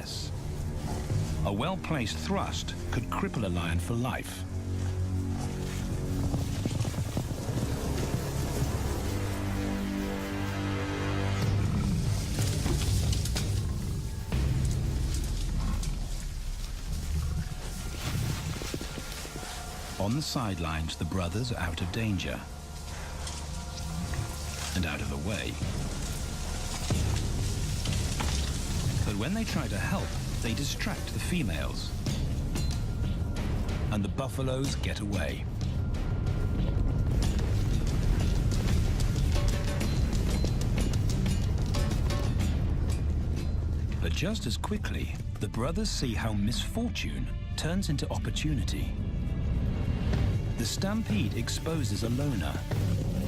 lioness. A well-placed thrust could cripple a lion for life. On the sidelines, the brothers are out of danger and out of the way. But when they try to help, they distract the females, and the buffaloes get away. But just as quickly, the brothers see how misfortune turns into opportunity. The stampede exposes a loner,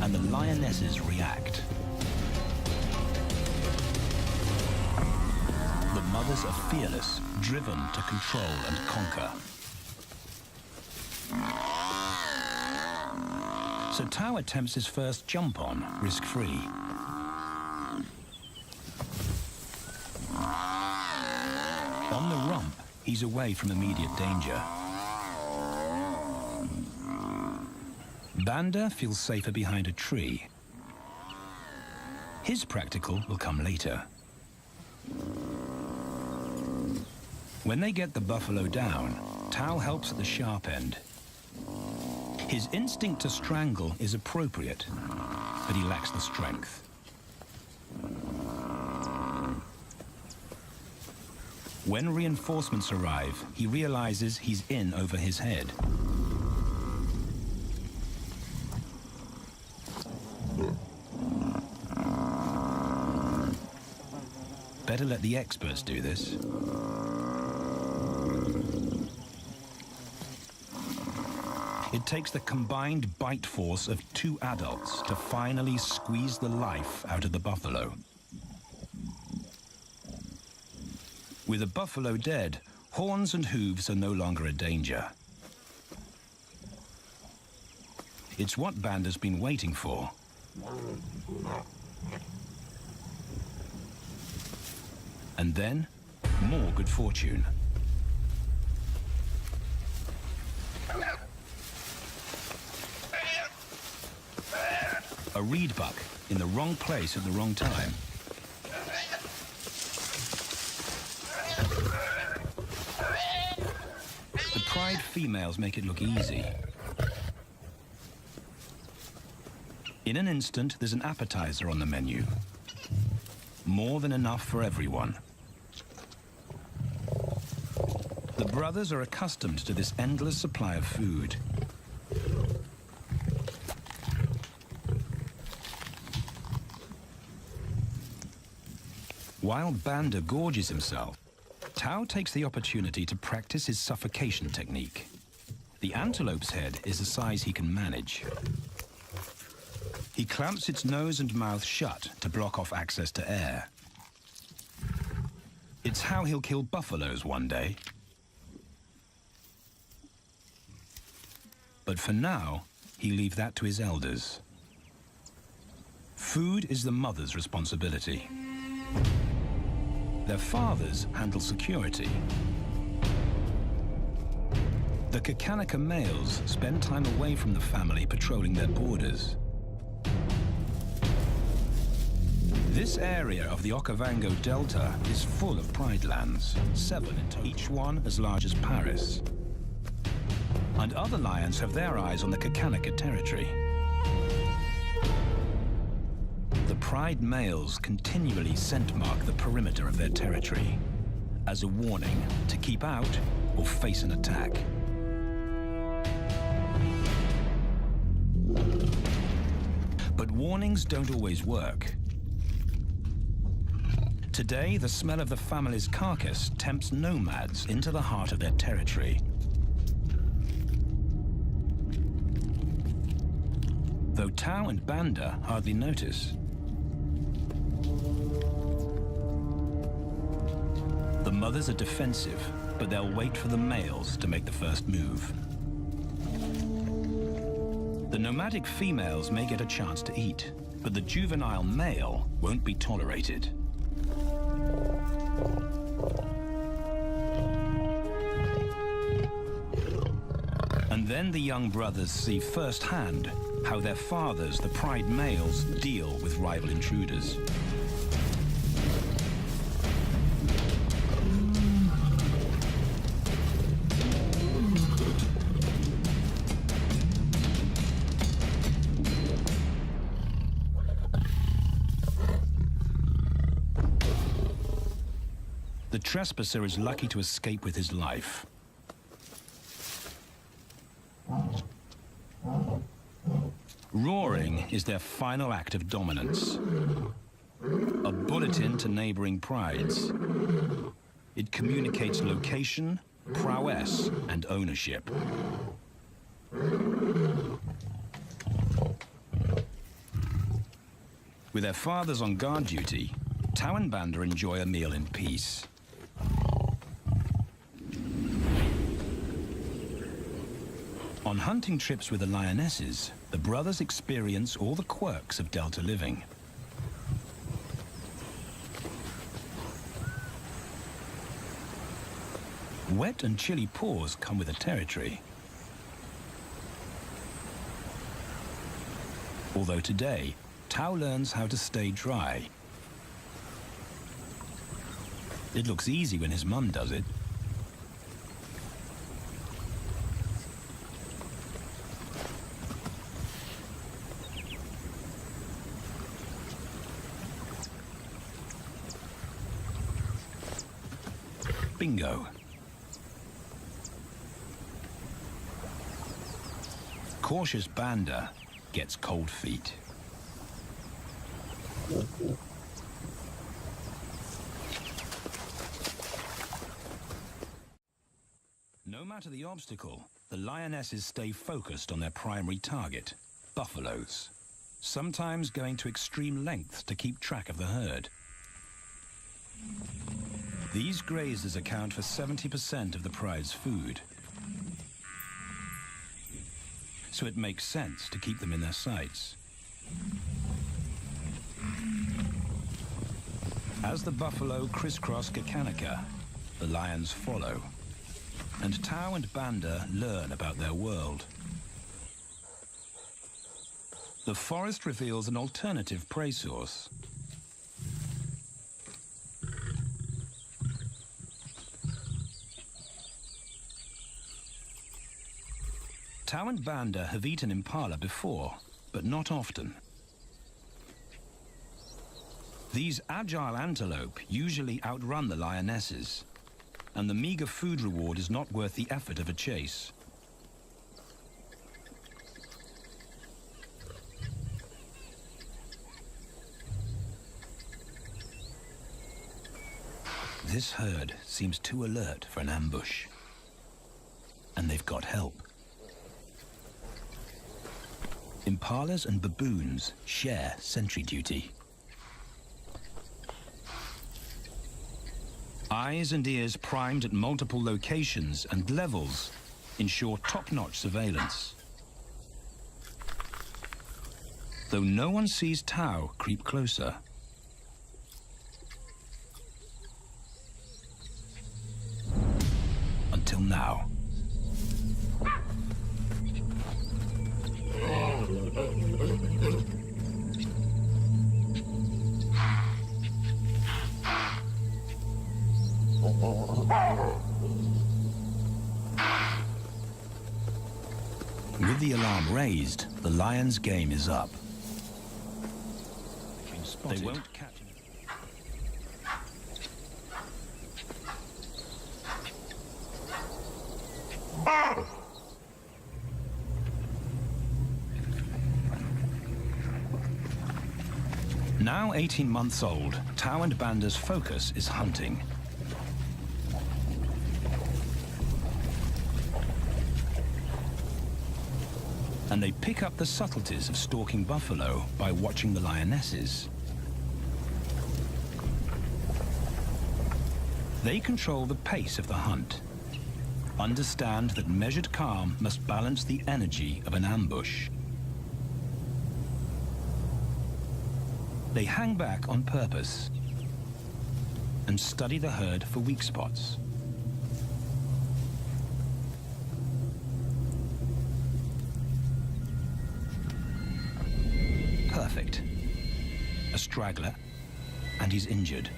and the lionesses react. The mothers are fearless, driven to control and conquer. So Tao attempts his first jump on, risk-free. On the rump, he's away from immediate danger. Banda feels safer behind a tree. His practical will come later. When they get the buffalo down, Tao helps at the sharp end. His instinct to strangle is appropriate, but he lacks the strength. When reinforcements arrive, he realizes he's in over his head. Better let the experts do this. It takes the combined bite force of 2 adults to finally squeeze the life out of the buffalo. With the buffalo dead, horns and hooves are no longer a danger. It's what Banda's been waiting for. And then, more good fortune. A reed buck in the wrong place at the wrong time. The pride females make it look easy. In an instant, there's an appetizer on the menu. More than enough for everyone. The brothers are accustomed to this endless supply of food. While Banda gorges himself, Tao takes the opportunity to practice his suffocation technique. The antelope's head is a size he can manage. He clamps its nose and mouth shut to block off access to air. It's how he'll kill buffaloes one day. But for now, he leaves that to his elders. Food is the mother's responsibility. Their fathers handle security. The Kakanika males spend time away from the family patrolling their borders. This area of the Okavango Delta is full of pride lands, 7 in total, each one as large as Paris. And other lions have their eyes on the Kakanika territory. The pride males continually scent mark the perimeter of their territory as a warning to keep out or face an attack. But warnings don't always work. Today, the smell of the family's carcass tempts nomads into the heart of their territory. Though Tao and Banda hardly notice. The mothers are defensive, but they'll wait for the males to make the first move. The nomadic females may get a chance to eat, but the juvenile male won't be tolerated. Then the young brothers see firsthand how their fathers, the pride males, deal with rival intruders. The trespasser is lucky to escape with his life. Roaring is their final act of dominance. A bulletin to neighboring prides. It communicates location, prowess, and ownership. With their fathers on guard duty, Tau and Banda enjoy a meal in peace. On hunting trips with the lionesses, the brothers experience all the quirks of delta living. Wet and chilly paws come with the territory. Although today, Tau learns how to stay dry. It looks easy when his mum does it. Bingo. Cautious Banda gets cold feet. No matter the obstacle, the lionesses stay focused on their primary target, buffaloes, sometimes going to extreme lengths to keep track of the herd. These grazers account for 70% of the pride's food, so it makes sense to keep them in their sights. As the buffalo crisscross Kakanika, the lions follow, and Tau and Banda learn about their world. The forest reveals an alternative prey source. Tau and Banda have eaten impala before, but not often. These agile antelope usually outrun the lionesses, and the meager food reward is not worth the effort of a chase. This herd seems too alert for an ambush, and they've got help. Impalas and baboons share sentry duty. Eyes and ears primed at multiple locations and levels ensure top-notch surveillance. Though no one sees Tau creep closer. Until now. With the alarm raised, the lion's game is up. They won't catch him. Now 18 months old, Tau and Banda's focus is hunting. And they pick up the subtleties of stalking buffalo by watching the lionesses. They control the pace of the hunt, understand that measured calm must balance the energy of an ambush. They hang back on purpose and study the herd for weak spots. perfect. A straggler, and he's injured.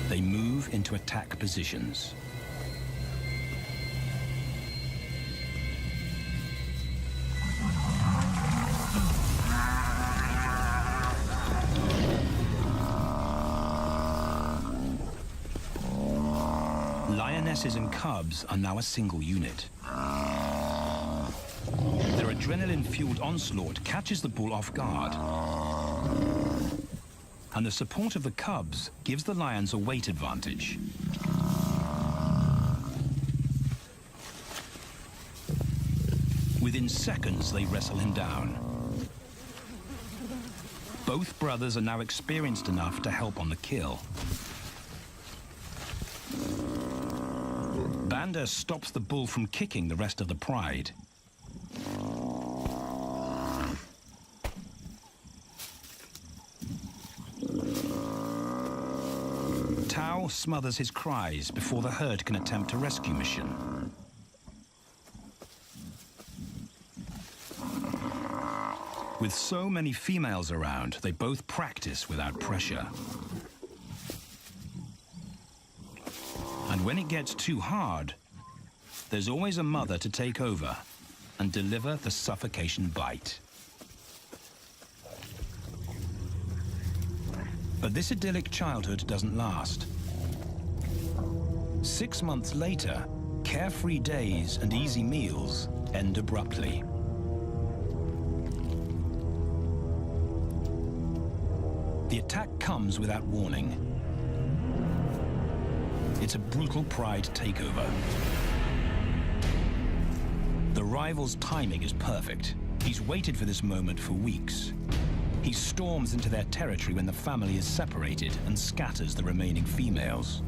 They move into attack positions. Lionesses and cubs are now a single unit. Their adrenaline-fueled onslaught catches the bull off guard. And the support of the cubs gives the lions a weight advantage. Within seconds, they wrestle him down. Both brothers are now experienced enough to help on the kill. Banda stops the bull from kicking the rest of the pride. Tao smothers his cries before the herd can attempt a rescue mission. With so many females around, they both practice without pressure. And when it gets too hard, there's always a mother to take over and deliver the suffocation bite. But this idyllic childhood doesn't last. 6 months later, carefree days and easy meals end abruptly. The attack comes without warning. It's a brutal pride takeover. The rival's timing is perfect. He's waited for this moment for weeks. He storms into their territory when the family is separated and scatters the remaining females.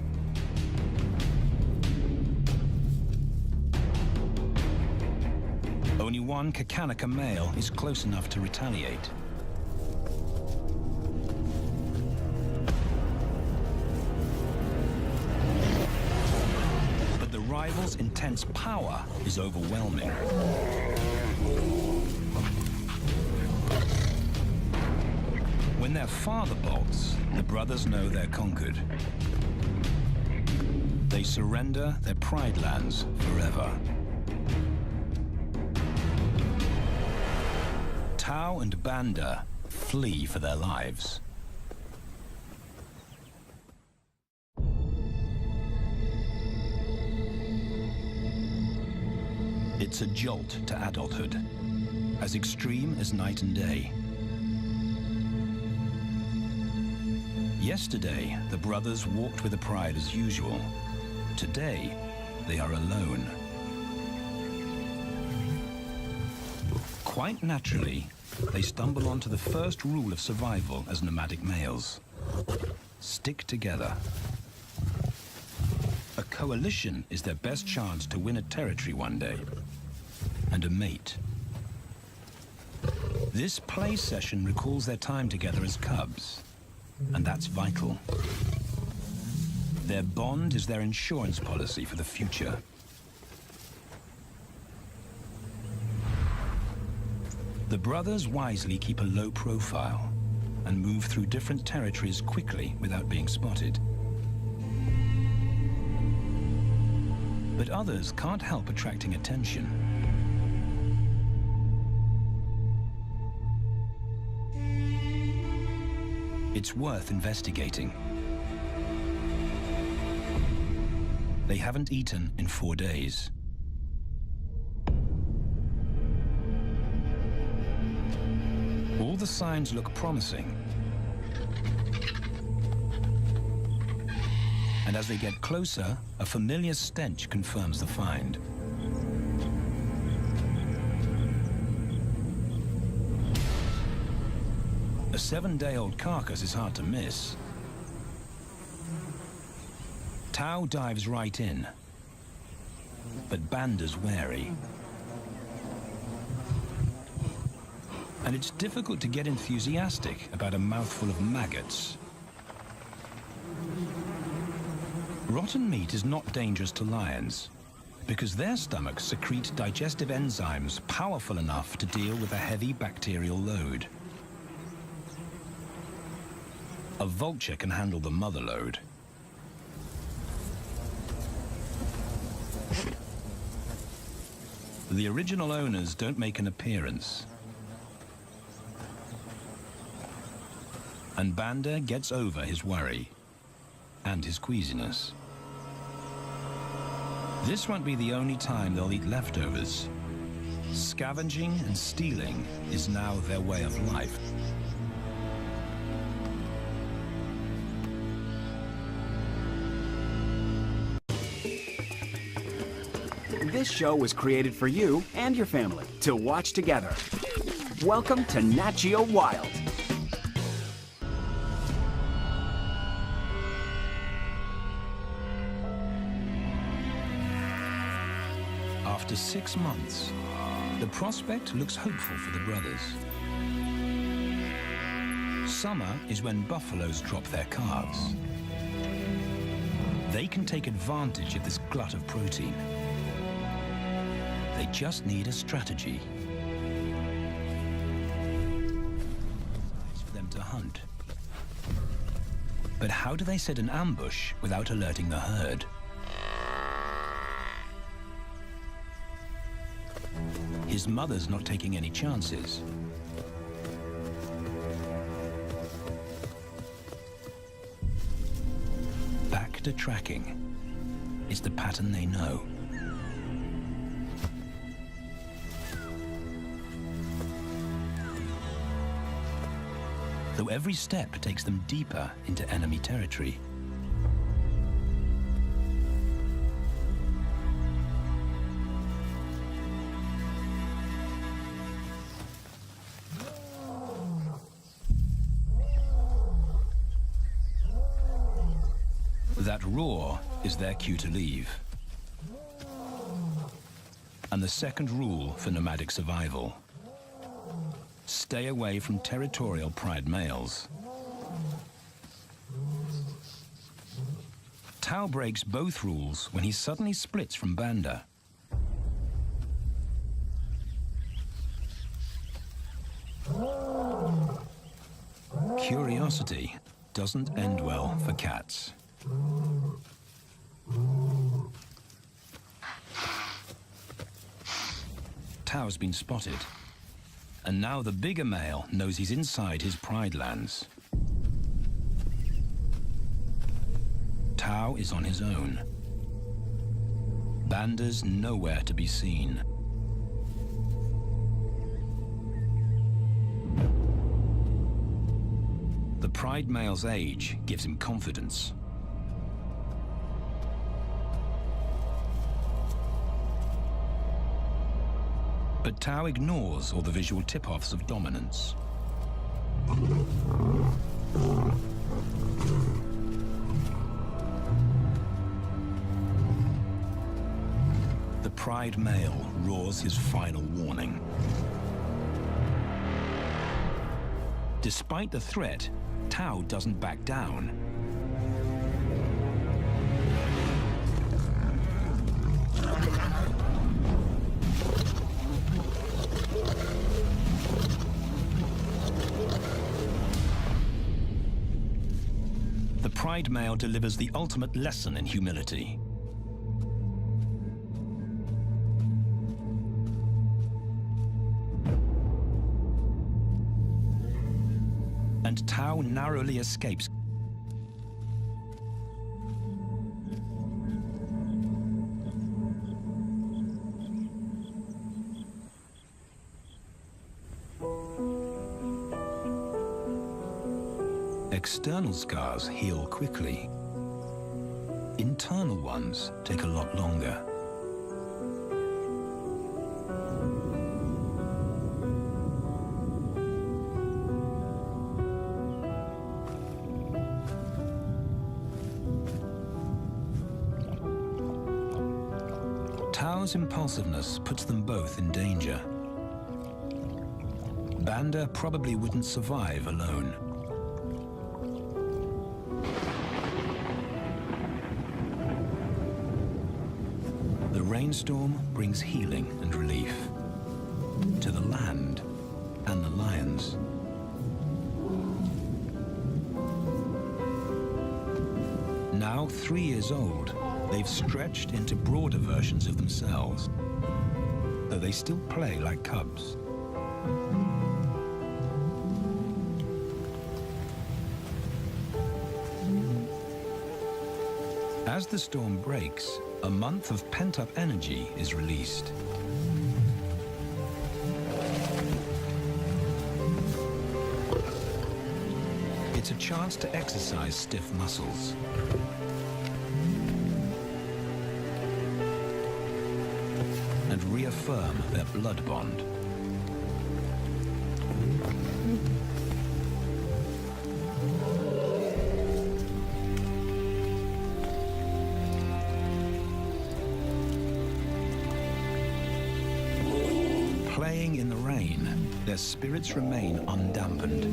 Only one Kakanika male is close enough to retaliate. But the rival's intense power is overwhelming. When their father bolts, the brothers know they're conquered. They surrender their pride lands forever. Tao and Banda flee for their lives. It's a jolt to adulthood, as extreme as night and day. Yesterday, the brothers walked with the pride as usual. Today, they are alone. Quite naturally, they stumble onto the first rule of survival as nomadic males. Stick together. A coalition is their best chance to win a territory one day, and a mate. This play session recalls their time together as cubs, and that's vital. Their bond is their insurance policy for the future. The brothers wisely keep a low profile and move through different territories quickly without being spotted. But others can't help attracting attention. It's worth investigating. They haven't eaten in 4 days. All the signs look promising. And as they get closer, a familiar stench confirms the find. A 7-day-old carcass is hard to miss. Tao dives right in, but Banda's wary. And it's difficult to get enthusiastic about a mouthful of maggots. Rotten meat is not dangerous to lions, because their stomachs secrete digestive enzymes powerful enough to deal with a heavy bacterial load. A vulture can handle the mother load. The original owners don't make an appearance. And Banda gets over his worry and his queasiness. This won't be the only time they'll eat leftovers. Scavenging and stealing is now their way of life. This show was created for you and your family to watch together. Welcome to Nat Geo Wild. After 6 months, the prospect looks hopeful for the brothers. Summer is when buffaloes drop their calves. They can take advantage of this glut of protein. They just need a strategy for them to hunt. But how do they set an ambush without alerting the herd? His mother's not taking any chances. Back to tracking. It's the pattern they know. Though every step takes them deeper into enemy territory. That roar is their cue to leave. And the second rule for nomadic survival: stay away from territorial pride males. Tao breaks both rules when he suddenly splits from Banda. Curiosity doesn't end well for cats. Tao's been spotted, and now the bigger male knows he's inside his pride lands. Tao is on his own. Banda's nowhere to be seen. The pride male's age gives him confidence. But Tao ignores all the visual tip-offs of dominance. The pride male roars his final warning. Despite the threat, Tao doesn't back down. The pride male delivers the ultimate lesson in humility. And Tao narrowly escapes. External scars heal quickly. Internal ones take a lot longer. Tao's impulsiveness puts them both in danger. Banda probably wouldn't survive alone. The rainstorm brings healing and relief to the land and the lions. Now 3 years old, they've stretched into broader versions of themselves, though they still play like cubs. As the storm breaks, a month of pent-up energy is released. It's a chance to exercise stiff muscles. And reaffirm their blood bond. Playing in the rain, their spirits remain undampened.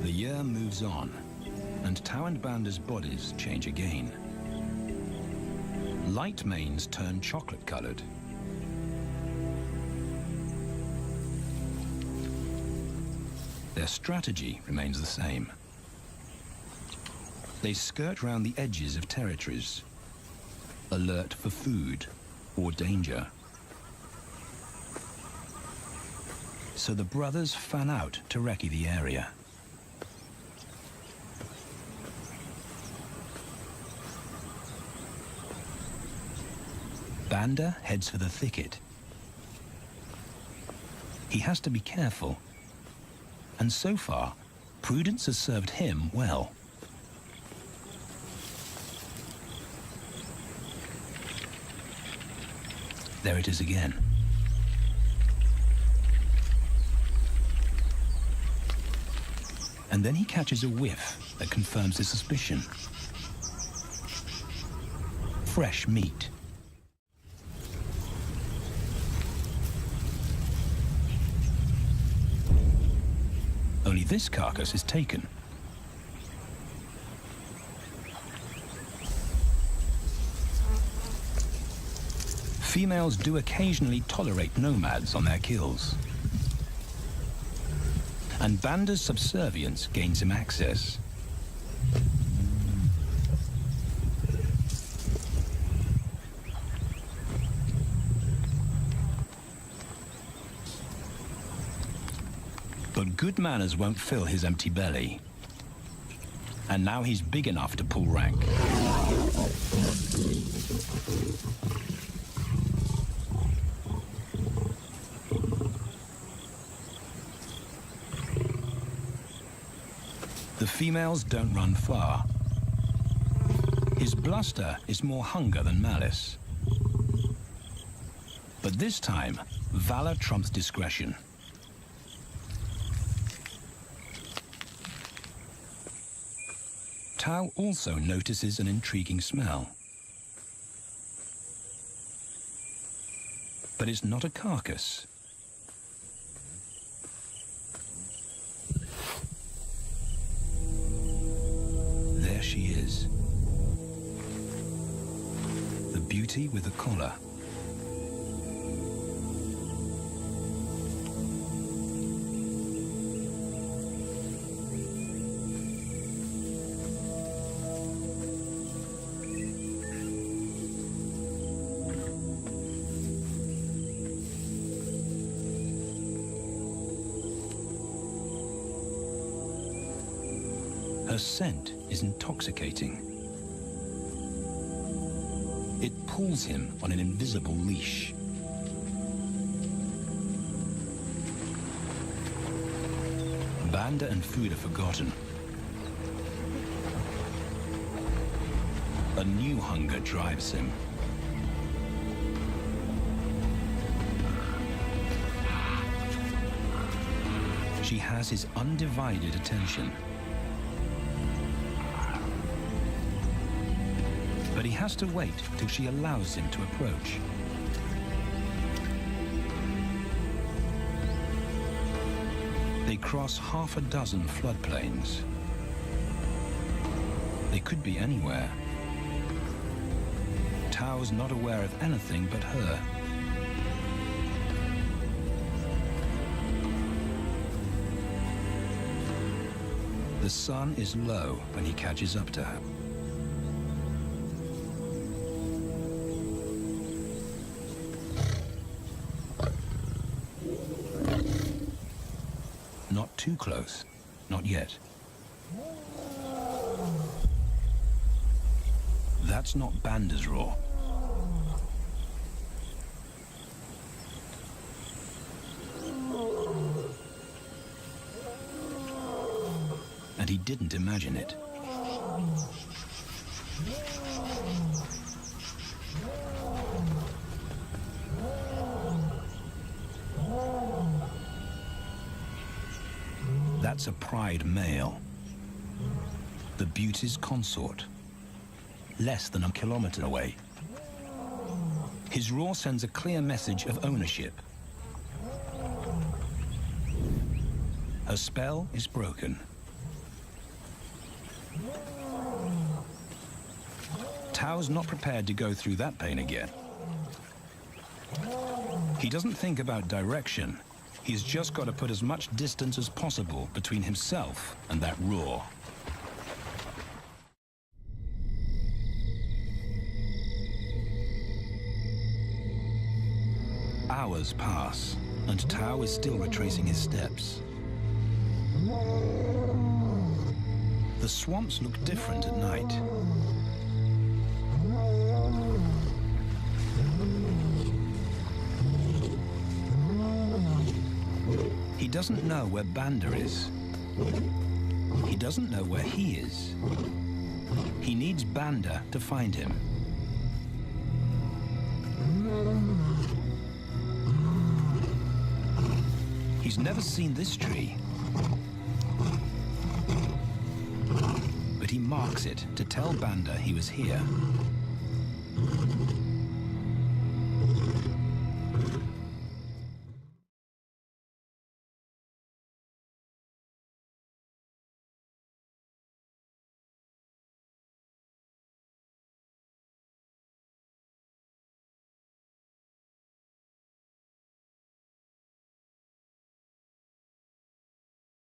The year moves on, and Tau and Banda's bodies change again. Light manes turn chocolate-colored. Their strategy remains the same. They skirt round the edges of territories, alert for food or danger. So the brothers fan out to recce the area. Banda heads for the thicket. He has to be careful, and so far, prudence has served him well. There it is again. And then he catches a whiff that confirms his suspicion. Fresh meat. Only this carcass is taken. Females do occasionally tolerate nomads on their kills. And Banda's subservience gains him access. But good manners won't fill his empty belly. And now he's big enough to pull rank. The females don't run far. His bluster is more hunger than malice. But this time, valor trumps discretion. Tau also notices an intriguing smell. But it's not a carcass. There she is. The beauty with the collar. Her scent is intoxicating. It pulls him on an invisible leash. Banda and food are forgotten. A new hunger drives him. She has his undivided attention. But he has to wait till she allows him to approach. They cross half a dozen floodplains. They could be anywhere. Tao's not aware of anything but her. The sun is low when he catches up to her. Not too close. Not yet. That's not Banda's roar. And he didn't imagine it. That's a pride male. The beauty's consort. Less than a kilometer away. His roar sends a clear message of ownership. Her spell is broken. Tao's not prepared to go through that pain again. He doesn't think about direction. He's just got to put as much distance as possible between himself and that roar. Hours pass, and Tao is still retracing his steps. The swamps look different at night. He doesn't know where Banda is. He doesn't know where he is. He needs Banda to find him. He's never seen this tree. But he marks it to tell Banda he was here.